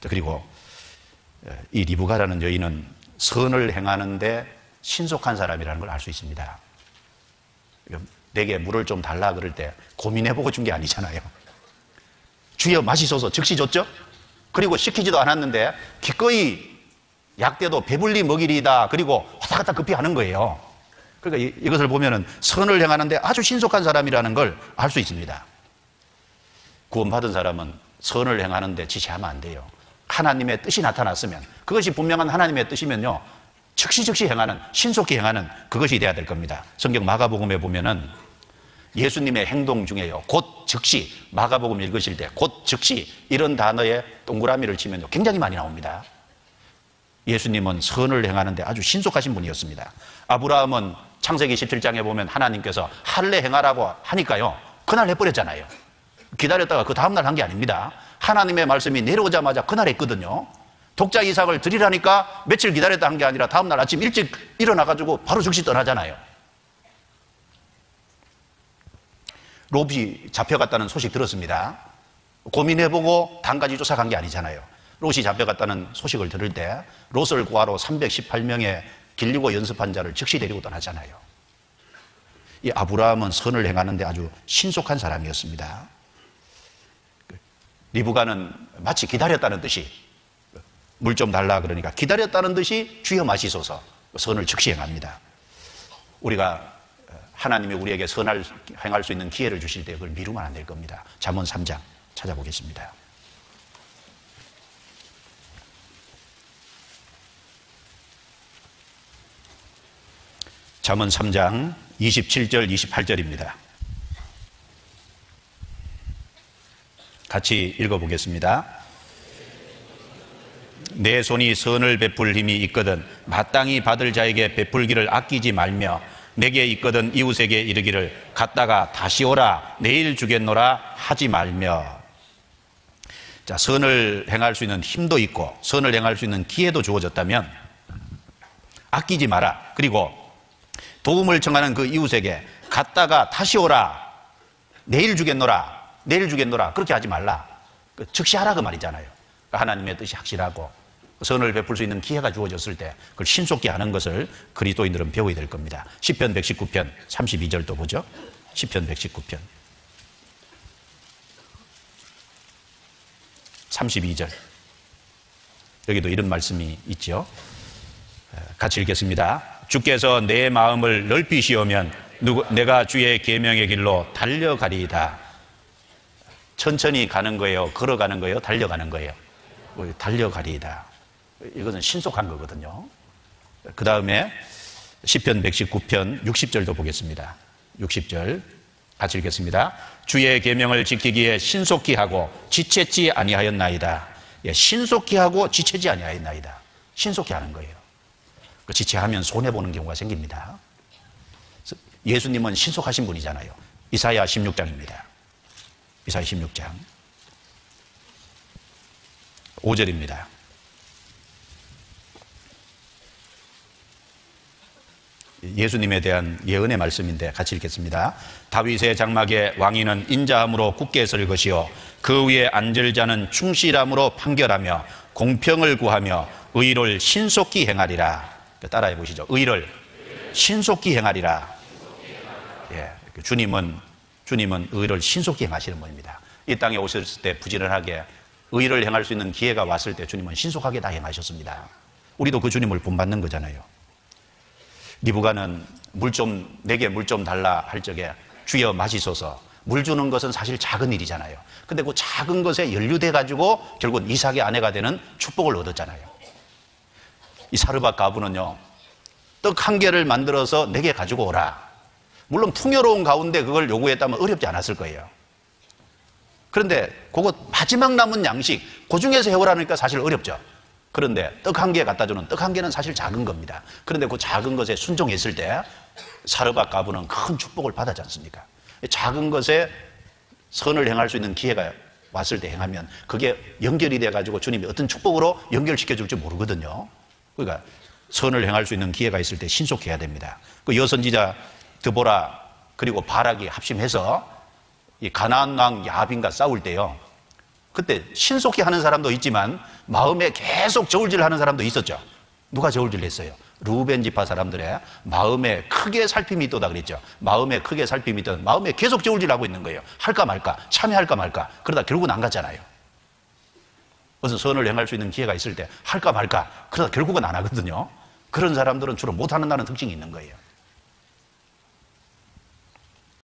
그리고 이 리브가라는 여인은 선을 행하는데 신속한 사람이라는 걸 알 수 있습니다. 내게 물을 좀 달라 그럴 때 고민해보고 준 게 아니잖아요. 주여 마시소서 즉시 줬죠? 그리고 시키지도 않았는데 기꺼이 약대도 배불리 먹이리다. 그리고 왔다 갔다 급히 하는 거예요. 그러니까 이것을 보면은 선을 행하는데 아주 신속한 사람이라는 걸 알 수 있습니다. 구원받은 사람은 선을 행하는데 지체하면 안 돼요. 하나님의 뜻이 나타났으면, 그것이 분명한 하나님의 뜻이면요, 즉시 행하는, 신속히 행하는 그것이 돼야 될 겁니다. 성경 마가복음에 보면은 예수님의 행동 중에요, 곧 즉시, 마가복음 읽으실 때 곧 즉시 이런 단어에 동그라미를 치면요 굉장히 많이 나옵니다. 예수님은 선을 행하는데 아주 신속하신 분이었습니다. 아브라함은 창세기 17장에 보면 하나님께서 할례 행하라고 하니까요 그날 해버렸잖아요. 기다렸다가 그 다음날 한 게 아닙니다. 하나님의 말씀이 내려오자마자 그날 했거든요. 독자 이삭을 드리라니까 며칠 기다렸다 한 게 아니라 다음날 아침 일찍 일어나가지고 바로 즉시 떠나잖아요. 롯이 잡혀갔다는 소식 들었습니다. 고민해보고 단가지 쫓아간 게 아니잖아요. 롯이 잡혀갔다는 소식을 들을 때 롯을 구하러 318명의 길리고 연습한 자를 즉시 데리고 떠나잖아요. 이 아브라함은 선을 행하는데 아주 신속한 사람이었습니다. 리브가는 마치 기다렸다는 듯이, 물 좀 달라 그러니까 기다렸다는 듯이 주여 마시소서, 선을 즉시 행합니다. 우리가 하나님이 우리에게 선을 행할 수 있는 기회를 주실 때 그걸 미루면 안 될 겁니다. 잠언 3장 찾아보겠습니다. 잠언 3장 27절 28절입니다. 같이 읽어보겠습니다. 내 손이 선을 베풀 힘이 있거든 마땅히 받을 자에게 베풀기를 아끼지 말며 내게 있거든 이웃에게 이르기를 갔다가 다시 오라 내일 주겠노라 하지 말며. 자, 선을 행할 수 있는 힘도 있고 선을 행할 수 있는 기회도 주어졌다면 아끼지 마라. 그리고 도움을 청하는 그 이웃에게 갔다가 다시 오라 내일 주겠노라 그렇게 하지 말라. 즉시 하라 그 말이잖아요. 하나님의 뜻이 확실하고 선을 베풀 수 있는 기회가 주어졌을 때 그걸 신속히 하는 것을 그리스도인들은 배워야 될 겁니다. 시편 119편 32절도 보죠. 시편 119편 32절 여기도 이런 말씀이 있죠. 같이 읽겠습니다. 주께서 내 마음을 넓히시오면 내가 주의 계명의 길로 달려가리이다. 천천히 가는 거예요? 걸어가는 거예요? 달려가는 거예요? 달려가리이다. 이것은 신속한 거거든요. 그 다음에 시편 119편 60절도 보겠습니다. 60절 같이 읽겠습니다. 주의 계명을 지키기에 신속히 하고 지체치 아니하였나이다. 예, 신속히 하고 지체지 아니하였나이다. 신속히 하는 거예요. 지체하면 손해보는 경우가 생깁니다. 예수님은 신속하신 분이잖아요. 이사야 16장입니다. 이사야 16장 5절입니다. 예수님에 대한 예언의 말씀인데 같이 읽겠습니다. 다윗의 장막에 왕위는 인자함으로 굳게 설 것이요 그 위에 앉을 자는 충실함으로 판결하며 공평을 구하며 의를 신속히 행하리라. 따라해 보시죠. 의를 신속히 행하리라. 예, 주님은 의를 신속히 행하시는 분입니다. 이 땅에 오셨을 때 부지런하게 의를 행할 수 있는 기회가 왔을 때 주님은 신속하게 다 행하셨습니다. 우리도 그 주님을 본받는 거잖아요. 리브가는 내게 물 좀 달라 할 적에 주여 마시소서. 물 주는 것은 사실 작은 일이잖아요. 근데 그 작은 것에 연루돼 가지고 결국 이삭의 아내가 되는 축복을 얻었잖아요. 이 사르밧 과부는요, 떡 한 개를 만들어서 내게 가지고 오라. 물론 풍요로운 가운데 그걸 요구했다면 어렵지 않았을 거예요. 그런데 그거 마지막 남은 양식 그 중에서 해오라니까 사실 어렵죠. 그런데 떡 한 개 갖다 주는 떡 한 개는 사실 작은 겁니다. 그런데 그 작은 것에 순종했을 때 사르밧 과부는 큰 축복을 받았지 않습니까? 작은 것에 선을 행할 수 있는 기회가 왔을 때 행하면 그게 연결이 돼가지고 주님이 어떤 축복으로 연결시켜 줄지 모르거든요. 그러니까 선을 행할 수 있는 기회가 있을 때 신속해야 됩니다. 그 여선지자 드보라 그리고 바락이 합심해서 이 가나안 왕 야빈과 싸울 때요, 그때 신속히 하는 사람도 있지만 마음에 계속 저울질하는 사람도 있었죠. 누가 저울질했어요? 루벤 지파 사람들의 마음에 크게 살핌이 있도다 그랬죠. 마음에 크게 살핌이 있던, 마음에 계속 저울질하고 있는 거예요. 할까 말까, 참여할까 말까. 그러다 결국은 안 갔잖아요. 무슨 선을 행할 수 있는 기회가 있을 때 할까 말까, 그러다 결국은 안 하거든요. 그런 사람들은 주로 못하는다는 특징이 있는 거예요.